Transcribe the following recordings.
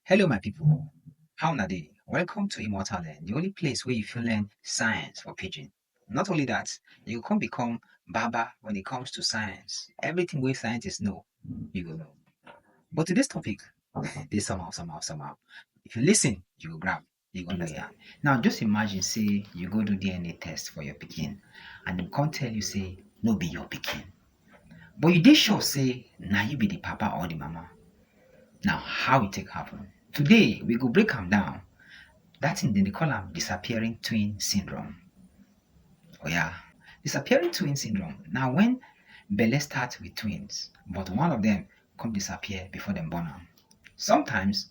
Hello, my people. How na dey? Welcome to Immortal Learn, the only place where you fit learn science for pidgin. Not only that, you can become Baba when it comes to science. Everything we scientists know, you will know. But today's topic, they somehow. If you listen, you will grab, you will understand. Now, just imagine, say, you go do DNA test for your pikin, and them can't tell you, say, no be your pikin. But you dey sure, say, now you be the papa or the mama. Now, how it take happen? Today, we go break them down. That thing then they call them disappearing twin syndrome. Oh yeah, disappearing twin syndrome. Now when belle starts with twins, but one of them come disappear before them born am. Sometimes,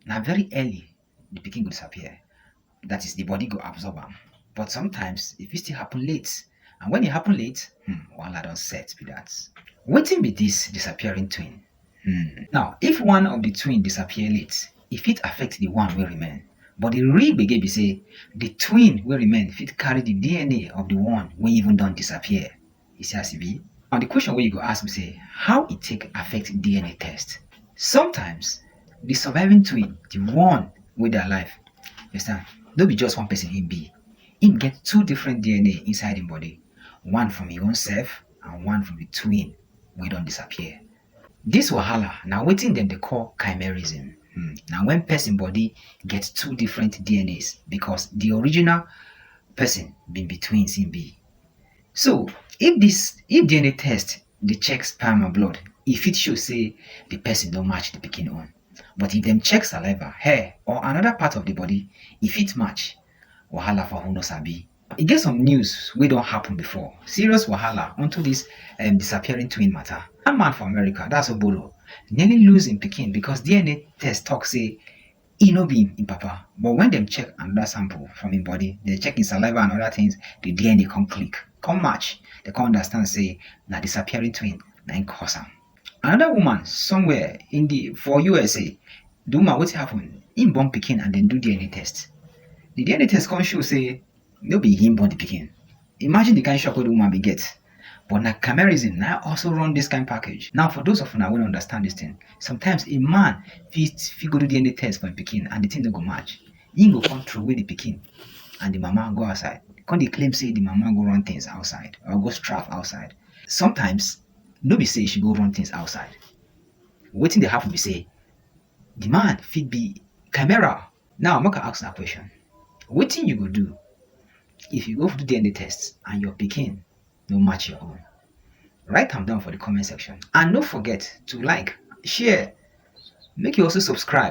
now very early, the pikin go disappear. That is, the body go absorb am. But sometimes, if it still happen late, and when it happen late, wahala don set be that. Wetin be this disappearing twin? Now, if one of the twin disappear late, it fit affect the one wey remain. But the real gbege be say the twin wey remain fit carry the DNA of the one wey even don disappear. You see as e be? Now the question wey you go ask me say, how e take affect DNA test? Sometimes the surviving twin, the one wey dey alive, you understand, no be just one person im be. Im get two different DNA inside im body. One from im own self and one from the twin wey don disappear. This wahala na wetin dem dey call chimerism. Na when person body get two different DNAs because the original person been be twins im be. So if DNA test dey check sperm and blood, e fit show say the person don match the pikin own. But if dem check saliva, hair or another part of the body, e fit match. Wahala for who no sabi. E get some news wey don happen before. Serious wahala unto this disappearing twin matter. One man for America, that's Obolo, nearly lose im pikin because DNA test talk say e no be im papa. But when dem check another sample from im body, they check im saliva and other things, the DNA come click, come match. They come understand say na disappearing twin na im cause am. Another woman somewhere for USA, the woman wetin happen? Im born pikin and dem do DNA test. The DNA test come show say no be him born the pikin. Imagine the kind shock wey the woman be get. But na chimerism now also run this kind package. Now for those of una wey understand this thing, sometimes a man fit go do DNA test for im pikin and the thing no go match. Im go come throw away the pikin and the mama go outside. Come dey claim say the mama go run things outside or go strap outside. Sometimes no be say she go run things outside. Wetin dey happen be say the man fit be chimera. Now make I ask una question. Wetin you go do if you go do DNA test and your pikin no match your own? Write am down for the comment section and no forget to like, share, make you also subscribe